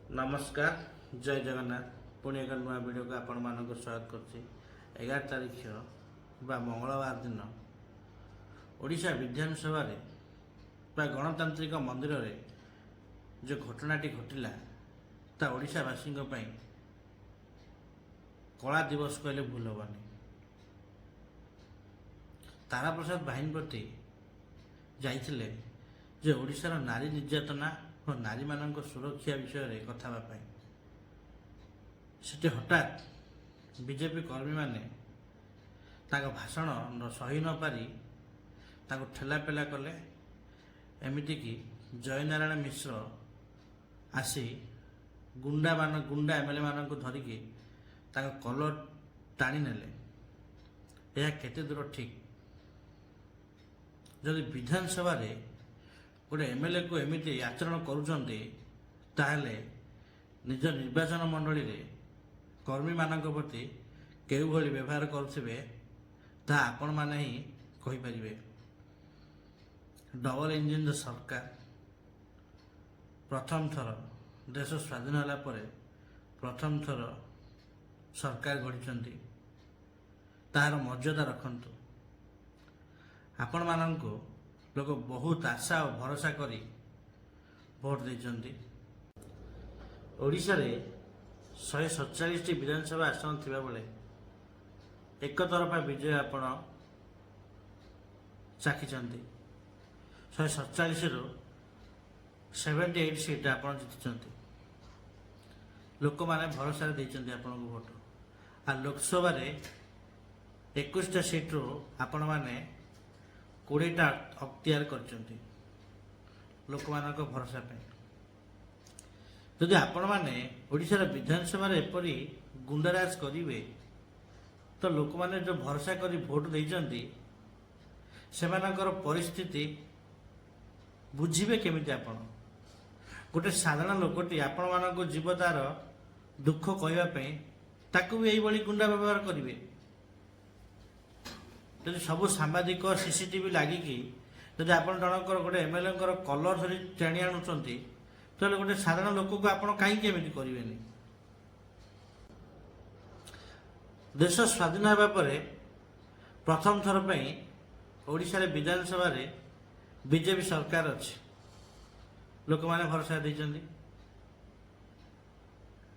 नमस्कार जय जगन्नाथ पुणी एक नुआ वीडियो को आपण मानक स्वागत करछि 11 तारीख बा मंगलवार दिन ओडिशा विधानसभा रे बा गणतांत्रिक मंदिर रे जो घटनाटी घटिला ता ओडिशावासी कला दिवस कहले भूल हेनी। तारा प्रसाद बाहिनी प्रति जाइथिले जे ओडिशार नारी निर्यातना और नारी मानक सुरक्षा विषय रे कथा बापाई सेठी हठात बीजेपी कर्मी माने ताको भाषण सही न पारी ताको ठेलापेला कले। एमिति कि जयनारायण मिश्र आसी गुंडा एमएलए मान को धरिकी ताको कलर टाणी नेले। यह केते दूर ठीक? जदि विधानसभा रे गोटे एमएलए को एमिति आचरण करुचंती ताहले निज निर्वाचन मंडली रे कर्मी मानक प्रति केउ भली व्यवहार करुथिबे ता आपण माने ही कहि परिबे। डबल इंजिन सरकार प्रथम थर देश स्वाधीन होला परे प्रथम थर सरकार गढ़ी तार मर्यादा रखंतु। आपण मानंको लोक बहुत आशा और भरोसा करी भोट देइचंती। ओडिशा रे 147 विधानसभा आसन थिबा बेले एक तरफा विजय आपण चाखिचंती। 147 रु 78 सीट आपण जितिचंती। लोक माने भरोसा देइचंती आपण को भोट। आ लोकसभा रे 21टा सीट रु आपण माने 20टा अख्तियार करचंती लोक मानक भरोसा पे। जदि आपण माने ओडिशार विधानसभा रे एपरी गुंडाराज करिवे तो लोक माने जो भरोसा करी भोट देइचंती सेमानकर परिस्थिति बुझिबे केमिति? आपण गोटे साधारण लोकटी आपण मानक जीवतार दुख कहवा पे ताकू भी एई बड़ी गुंडा व्यवहार करिवे। जदि सब सांबादिक सीसीटीवी लागिकी जदि आपण जनकर गोटे एमएलए कलर धरी टाणी आणुचंती तो गोटे साधारण लोक को आपण कहीं केमिति करिवेनी? देश स्वाधीन होगा परे प्रथम थर पे ओडिशा रे विधानसभा रे बीजेपी सरकार अच्छी लोक माने भरोसा देइचंती।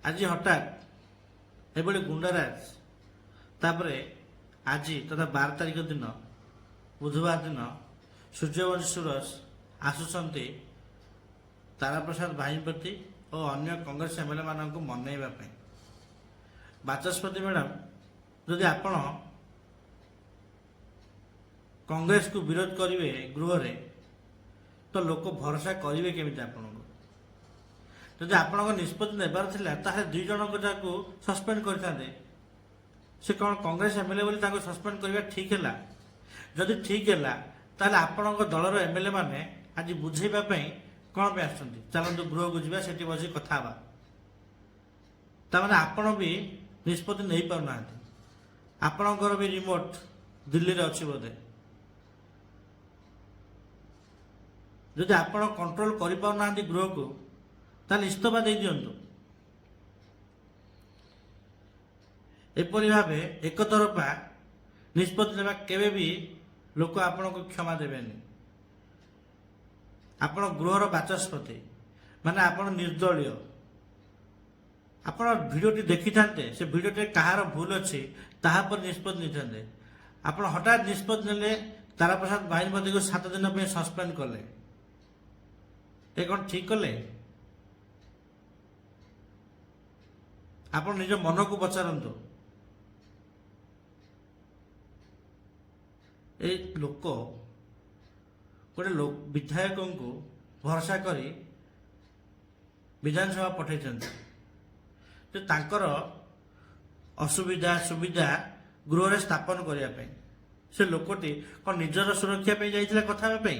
आज हठात एभली गुंडाराज तापरे आज तथा 12 तारीख दिन बुधवार दिन सूर्यवंशी सुरस आसुचंती तारा प्रसाद बाहिनीपति और अन्य कांग्रेस एमएलए मान को मनइबा पे। बाचस्पति मैडम जदि आपण कांग्रेस को विरोध करिवे गृह रे तो लोक भरोसा करिवे केमिति? आपण जदि आपण निष्पत्ति नेबार थिला ताहे 2 जन को सस्पेंड करथांदे। से कौन कांग्रेस एमएलए बोली ताको सस्पेंड करबा ठीक हैला? जदि ठीक हैला ताले आपण दलर एमएलए माने आज बुझेबा पई कोन पे आछंती? चलंतु गृह को जिबा सेठी बसी कथा बा। ता माने आपण भी निष्पत्ति नहीं पाउ नांती। आपणकर भी रिमोट दिल्ली रे अछि बोधे। जदि आपण कंट्रोल करि पाउ नांती गृह को ताले इस्तफा दे दियंतु। एपरी भावे एक तरफा निष्पत्ति नेबा केबे भी लोक आपण को क्षमा देबेनी। आपण गृहर बाचस्पति माने आपण निर्दलीय आपण भिडियोटी देखि थांते से भिडियोटे कहार भूल अछि ताहा पर निष्पत्ति निथांते। आपण हठात निष्पत्ति नेले तारा प्रसाद बाहिनीपति को 7 दिन पे सस्पेंड कले। ए कोन ठीक कले? आपण निज मन को पचारंतु। ए लोक गोटे विधायक को भरोसा करी विधानसभा पठे तो तांकर असुविधा सुविधा गृह रे स्थापन करने से लोकटी कौन निजर सुरक्षा पे जाइथिला कथा पे।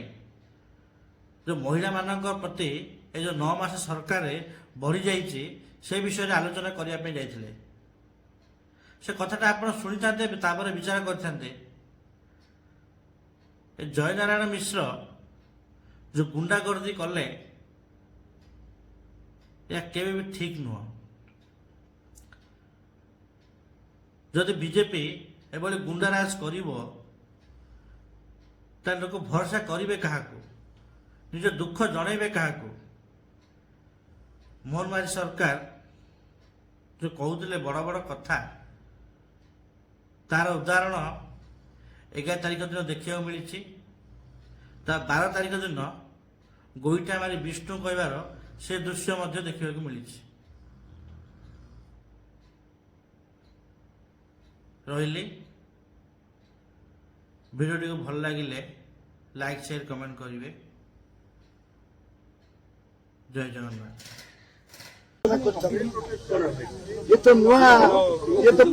जो महिला मानक प्रति ए जो 9 मास सरकार बढ़ी जाइछि से विषय रे आलोचना करने पे जाइथिले। से कथाटा आपण सुनि थांते तापर विचार करथांते। जयनारायण मिश्र जो गुंडागर्दी कले ଏହା କେବେ ବି ଠିକ୍ ନୁହଁ। ଯଦି ବିଜେପି ଏଭଳି ଗୁଣ୍ଡାରାଜ କରିବ ତାହେଲେ ଲୋକ ଭରସା କରିବେ କାହାକୁ, ନିଜ ଦୁଃଖ ଜଣେଇବେ କାହାକୁ? ମୋହନ ମାଝୀ ସରକାର ଯେଉଁ କହୁଥିଲେ ବଡ଼ ବଡ଼ କଥା, ତାର ଉଦାହରଣ 11 ତାରିଖ ଦିନ ଦେଖିବାକୁ ମିଳିଛି। ତା 12 ତାରିଖ ଦିନ ଗୋଇଠା ମାରି ବିଷ୍ଣୁ କହିବାର ସେ ଦୃଶ୍ୟ ମଧ୍ୟ ଦେଖିବାକୁ ମିଳିଛି। ରହିଲି। ଭିଡ଼ିଓଟିକୁ ଭଲ ଲାଗିଲେ ଲାଇକ୍ ସେୟାର କମେଣ୍ଟ କରିବେ। ଜୟ ଜଗନ୍ନାଥ। ये तो नुआ ये तो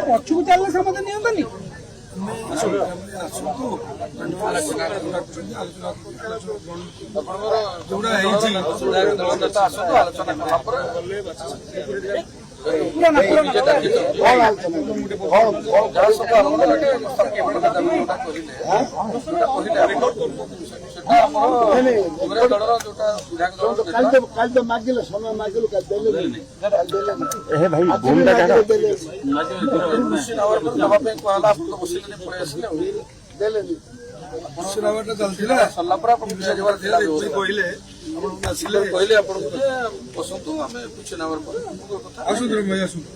पक्षु चलने समझ नहीं होता नहीं मागिल समय मागिल କହିଲେ ଆପଣ ବସନ୍ତୁ, ଆମେ କିଛି ନେବାର ପରେ ଆସନ୍ତୁ ଭାଇ ଆସନ୍ତୁ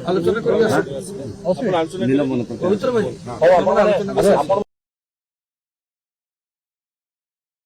ଆଲୋଚନା କରି